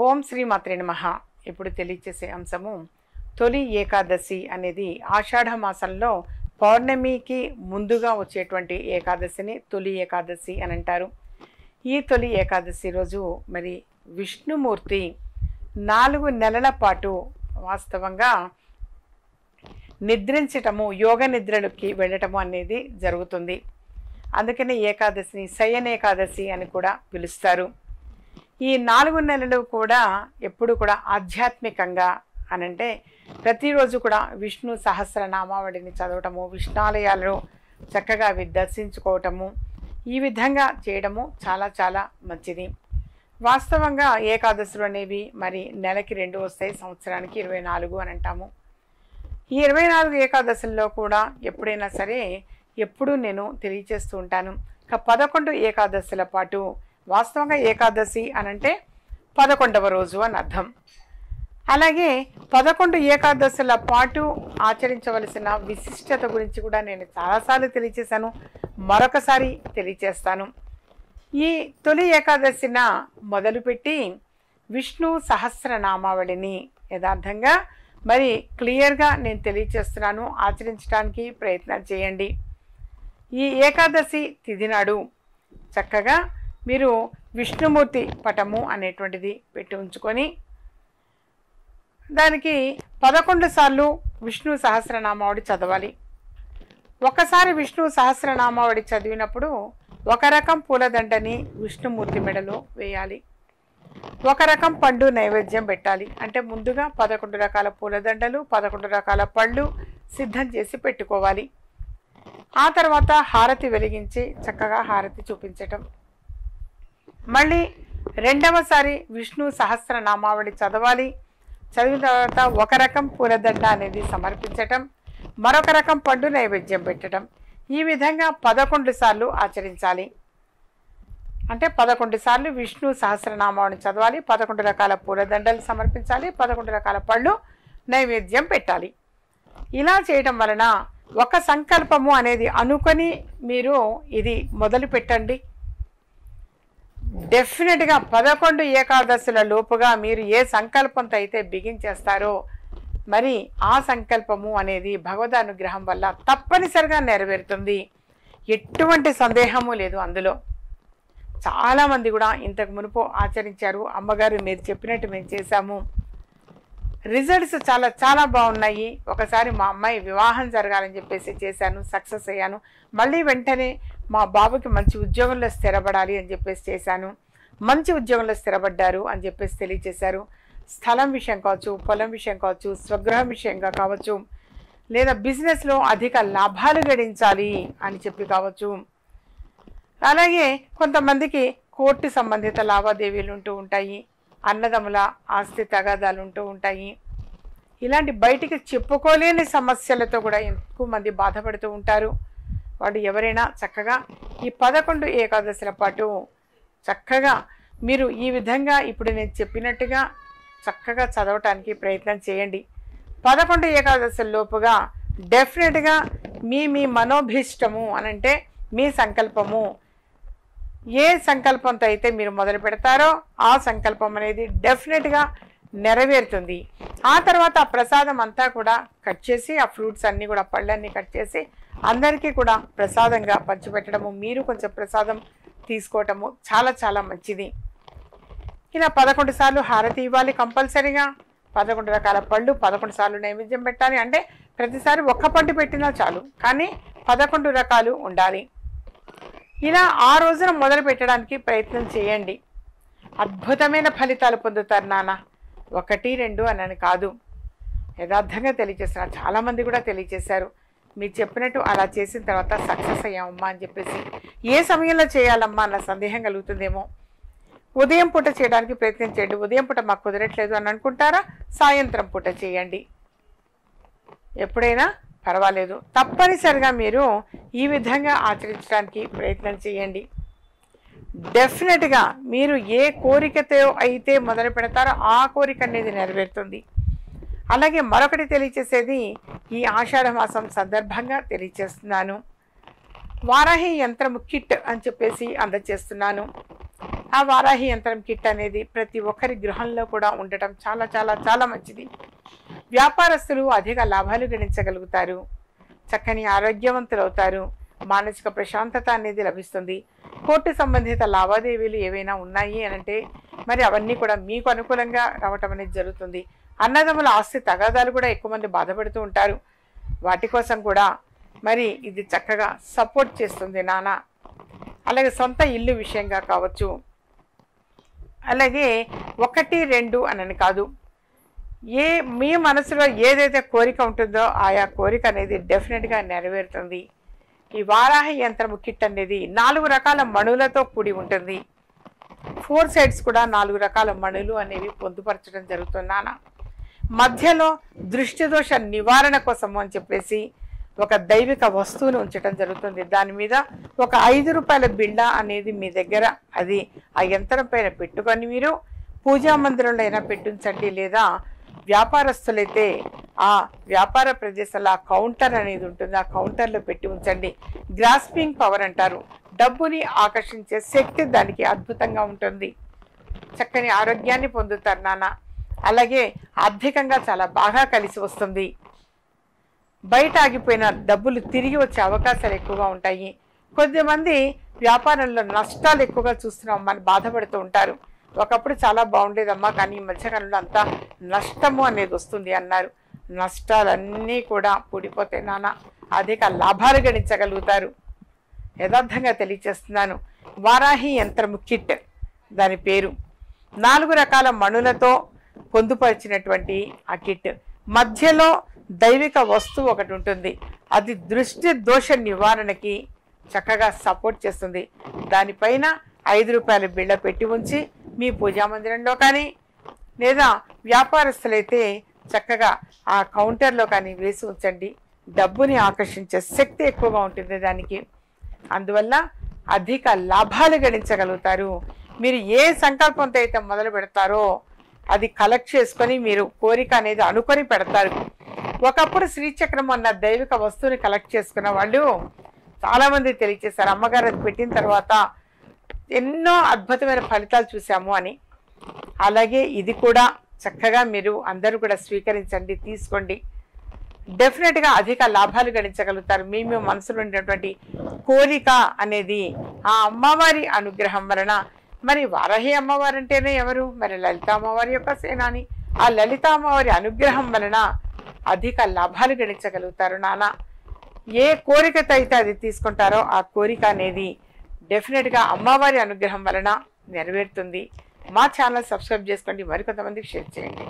ఓం శ్రీ మాత్రే నమః. ఇప్పుడు తెలియచేసే అంశము తొలి ఏకాదశి అనేది ఆషాఢ మాసంలో పౌర్ణమికి ముందుగా వచ్చేటువంటి ఏకాదశిని తొలి ఏకాదశి అని అంటారు. ఈ తొలి ఏకాదశి రోజు మరి విష్ణుమూర్తి 4 నెలల పాటు వాస్తవంగా నిద్రించటము, యోగ నిద్రలకి వెళ్ళటము అనేది జరుగుతుంది. అందుకని ఏకాదశిని శయనేకాదశి అని కూడా పిలుస్తారు. ఈ 4 నెలలు కూడా ఎప్పుడు కూడా ఆధ్యాత్మికంగా అనంటే ప్రతిరోజు కూడా విష్ణు సహస్రనామావళిని చదవటము, విష్ణాలయాలను చక్కగా అవి దర్శించుకోవటము, ఈ విధంగా చేయడము చాలా చాలా మంచిది. వాస్తవంగా ఏకాదశులు అనేవి మరి నెలకి 2 వస్తాయి, సంవత్సరానికి 24 అని అంటాము. ఈ 24 ఏకాదశుల్లో కూడా ఎప్పుడైనా సరే ఎప్పుడూ నేను తెలియచేస్తూ ఉంటాను. 11 ఏకాదశుల పాటు వాస్తవంగా ఏకాదశి అనంటే 11వ రోజు అని అర్థం. అలాగే 11 ఏకాదశుల పాటు ఆచరించవలసిన విశిష్టత గురించి కూడా నేను చాలాసార్లు తెలియచేశాను, మరొకసారి తెలియచేస్తాను. ఈ తొలి ఏకాదశిన మొదలుపెట్టి విష్ణు సహస్రనామావళిని యథార్థంగా మరి క్లియర్గా నేను తెలియచేస్తున్నాను. ఆచరించడానికి ప్రయత్నం చేయండి. ఈ ఏకాదశి తిథి నాడు చక్కగా మీరు విష్ణుమూర్తి పటము అనేటువంటిది పెట్టి ఉంచుకొని దానికి 11 సార్లు విష్ణు సహస్రనామావళి చదవాలి. ఒకసారి విష్ణు సహస్రనామావళి చదివినప్పుడు ఒక రకం పూలదండని విష్ణుమూర్తి మెడలో వేయాలి, ఒక రకం పండు నైవేద్యం పెట్టాలి. అంటే ముందుగా 11 రకాల పూలదండలు, 11 రకాల పళ్ళు సిద్ధం చేసి పెట్టుకోవాలి. ఆ తర్వాత హారతి వెలిగించి చక్కగా హారతి చూపించటం, మళ్ళీ రెండవసారి విష్ణు సహస్రనామావళి చదవాలి. చదివిన తర్వాత ఒక రకం పూలదండ అనేది సమర్పించటం, మరొక రకం పండు నైవేద్యం పెట్టడం, ఈ విధంగా 11 సార్లు ఆచరించాలి. అంటే 11 సార్లు విష్ణు సహస్రనామావళిని చదవాలి, 11 రకాల పూలదండలు సమర్పించాలి, 11 రకాల పళ్ళు నైవేద్యం పెట్టాలి. ఇలా చేయడం వలన ఒక సంకల్పము అనేది అనుకొని మీరు ఇది మొదలు పెట్టండి. డెఫినెట్గా 11 ఏకాదశుల లోపుగా మీరు ఏ సంకల్పంతో అయితే బిగించేస్తారో మరి ఆ సంకల్పము అనేది భగవద్ అనుగ్రహం వల్ల తప్పనిసరిగా నెరవేరుతుంది. ఎటువంటి సందేహము లేదు అందులో. చాలామంది కూడా ఇంతకు మునుపు ఆచరించారు. అమ్మగారు మీరు చెప్పినట్టు మేము చేశాము, రిజల్ట్స్ చాలా చాలా బాగున్నాయి. ఒకసారి మా అమ్మాయి వివాహం జరగాలని చెప్పేసి చేశాను, సక్సెస్ అయ్యాను. మళ్ళీ వెంటనే మా బాబుకి మంచి ఉద్యోగంలో స్థిరపడాలి అని చెప్పేసి చేశాను, మంచి ఉద్యోగంలో స్థిరపడ్డారు అని చెప్పేసి తెలియచేశారు. స్థలం విషయం కావచ్చు, పొలం విషయం కావచ్చు, స్వగృహం విషయంగా కావచ్చు, లేదా బిజినెస్లో అధిక లాభాలు గడించాలి అని చెప్పి కావచ్చు. అలాగే కొంతమందికి కోర్టు సంబంధిత లావాదేవీలు ఉంటూ ఉంటాయి, అన్నదమ్ముల ఆస్తి తగాదాలు ఉంటూ ఉంటాయి. ఇలాంటి బయటికి చెప్పుకోలేని సమస్యలతో కూడా ఎక్కువ మంది బాధపడుతూ ఉంటారు. వాడు ఎవరైనా చక్కగా ఈ 11 ఏకాదశుల పాటు చక్కగా మీరు ఈ విధంగా ఇప్పుడు నేను చెప్పినట్టుగా చక్కగా చదవటానికి ప్రయత్నం చేయండి. 11 ఏకాదశుల లోపుగా డెఫినెట్గా మీ మనోభీష్టము అనంటే మీ సంకల్పము, ఏ సంకల్పంతో అయితే మీరు మొదలు పెడతారో ఆ సంకల్పం అనేది డెఫినెట్గా నెరవేరుతుంది. ఆ తర్వాత ఆ ప్రసాదం అంతా కూడా కట్ చేసి, ఆ ఫ్రూట్స్ అన్నీ కూడా పళ్ళన్నీ కట్ చేసి అందరికీ కూడా ప్రసాదంగా పంచిపెట్టడము, మీరు కొంచెం ప్రసాదం తీసుకోవటము చాలా చాలా మంచిది. ఇలా 11 సార్లు హారతి ఇవ్వాలి కంపల్సరీగా. 11 రకాల పళ్ళు 11 సార్లు నైవేద్యం పెట్టాలి. అంటే ప్రతిసారి ఒక్క పండు పెట్టినా చాలు, కానీ 11 రకాలు ఉండాలి. ఇలా ఆ రోజున మొదలు పెట్టడానికి ప్రయత్నం చేయండి. అద్భుతమైన ఫలితాలు పొందుతారు నాన్న. 1, 2 అని కాదు, యథార్థంగా తెలియజేస్తున్నారు. చాలామంది కూడా తెలియజేశారు, మీరు చెప్పినట్టు అలా చేసిన తర్వాత సక్సెస్ అయ్యామమ్మా అని చెప్పేసి. ఏ సమయంలో చేయాలమ్మా అన్న సందేహం కలుగుతుందేమో. ఉదయం పూట చేయడానికి ప్రయత్నం చేయండి. ఉదయం పూట మాకు కుదరట్లేదు అని అనుకుంటారా, సాయంత్రం పూట చేయండి, ఎప్పుడైనా పర్వాలేదు. తప్పనిసరిగా మీరు ఈ విధంగా ఆచరించడానికి ప్రయత్నం చేయండి. డెఫినెట్గా మీరు ఏ కోరికతో అయితే మొదలు పెడతారో ఆ కోరిక అనేది నెరవేరుతుంది. అలాగే మరొకటి తెలియచేసేది, ఈ ఆషాఢ మాసం సందర్భంగా తెలియచేస్తున్నాను, వారాహి యంత్రము కిట్ అని చెప్పేసి అందజేస్తున్నాను. ఆ వారాహి యంత్రం కిట్ అనేది ప్రతి ఒక్కరి గృహంలో కూడా ఉండటం చాలా చాలా చాలా మంచిది. వ్యాపారస్తులు అధిక లాభాలు గణించగలుగుతారు, చక్కని ఆరోగ్యవంతులు అవుతారు, మానసిక ప్రశాంతత అనేది లభిస్తుంది. కోర్టు సంబంధిత లావాదేవీలు ఏవైనా ఉన్నాయి అనంటే మరి అవన్నీ కూడా మీకు అనుకూలంగా రావటం అనేది జరుగుతుంది. అన్నదమ్ముల ఆస్తి తగాదాలు కూడా ఎక్కువ మంది బాధపడుతూ ఉంటారు. వాటి కోసం కూడా మరి ఇది చక్కగా సపోర్ట్ చేస్తుంది నాన్న. అలాగే సొంత ఇల్లు విషయంగా కావచ్చు, అలాగే 1, 2 అని కాదు, మీ మనసులో ఏదైతే కోరిక ఉంటుందో ఆయా కోరిక అనేది డెఫినెట్గా నెరవేరుతుంది. ఈ వారాహి యంత్రము కిట్ అనేది 4 రకాల మణులతో కూడి ఉంటుంది. 4 సైడ్స్ కూడా 4 రకాల మణులు అనేవి పొందుపరచడం జరుగుతున్నానా. మధ్యలో దృష్టి దోష నివారణ కోసము అని చెప్పేసి ఒక దైవిక వస్తువును ఉంచడం జరుగుతుంది. దాని మీద ఒక 5 రూపాయల బిళ్ళ అనేది మీ దగ్గర అది ఆ యంత్రం పైన పెట్టుకొని మీరు పూజా మందిరంలో అయినా పెట్టించండి, లేదా వ్యాపారస్తులైతే ఆ వ్యాపార ప్రదేశంలో ఆ కౌంటర్ అనేది ఉంటుంది, ఆ కౌంటర్లో పెట్టి ఉంచండి. గ్రాస్పింగ్ పవర్ అంటారు, డబ్బుని ఆకర్షించే శక్తి దానికి అద్భుతంగా ఉంటుంది. చక్కని ఆరోగ్యాన్ని పొందుతారు నాన్న. అలాగే ఆర్థికంగా చాలా బాగా కలిసి వస్తుంది. బయట ఆగిపోయిన డబ్బులు తిరిగి వచ్చే అవకాశాలు ఎక్కువగా ఉంటాయి. కొద్దిమంది వ్యాపారంలో నష్టాలు ఎక్కువగా చూస్తున్నామని బాధపడుతూ ఉంటారు. ఒకప్పుడు చాలా బాగుండేదమ్మా, కానీ ఈ మధ్యకాలంలో అంతా నష్టము అనేది వస్తుంది అన్నారు. నష్టాలన్నీ కూడా పూడిపోతే నాన్న అధిక లాభాలు గణించగలుగుతారు. యథార్థంగా తెలియచేస్తున్నాను. వారాహి యంత్రము కిట్ దాని పేరు. 4 రకాల మణులతో పొందుపరిచినటువంటి ఆ కిట్. మధ్యలో దైవిక వస్తువు ఒకటి ఉంటుంది, అది దృష్టి దోష నివారణకి చక్కగా సపోర్ట్ చేస్తుంది. దానిపైన 5 రూపాయల బిళ్ళ పెట్టి ఉంచి మీ పూజా మందిరంలో కానీ లేదా వ్యాపారస్తులైతే చక్కగా ఆ కౌంటర్లో కానీ వేసి ఉంచండి. డబ్బుని ఆకర్షించే శక్తి ఎక్కువగా ఉంటుంది దానికి. అందువల్ల అధిక లాభాలు గణించగలుగుతారు. మీరు ఏ సంకల్పంతో అయితే మొదలు పెడతారో అది కలెక్ట్ చేసుకొని మీరు కోరిక అనేది అనుకొని పెడతారు. ఒకప్పుడు శ్రీచక్రం అన్న దైవిక వస్తువుని కలెక్ట్ చేసుకున్న వాళ్ళు చాలామంది తెలియచేశారు, అమ్మగారు అది పెట్టిన తర్వాత ఎన్నో అద్భుతమైన ఫలితాలు చూసాము అని. అలాగే ఇది కూడా చక్కగా మీరు అందరూ కూడా స్వీకరించండి, తీసుకోండి. డెఫినెట్గా అధిక లాభాలు గణించగలుగుతారు. మీ మనసులో ఉండేటువంటి కోరిక అనేది ఆ అమ్మవారి అనుగ్రహం వలన. మరి వారాహి అమ్మవారు అంటేనే ఎవరు? మరి లలిత అమ్మవారి యొక్క సేనాని. ఆ లలిత అమ్మవారి అనుగ్రహం వలన అధిక లాభాలు గణించగలుగుతారు నాన్న. ఏ కోరికతో అయితే అది తీసుకుంటారో ఆ కోరిక అనేది డెఫినెట్గా అమ్మవారి అనుగ్రహం వలన నెరవేరుతుంది. మా ఛానల్ సబ్స్క్రైబ్ చేసుకోండి, మరికొంతమందికి షేర్ చేయండి.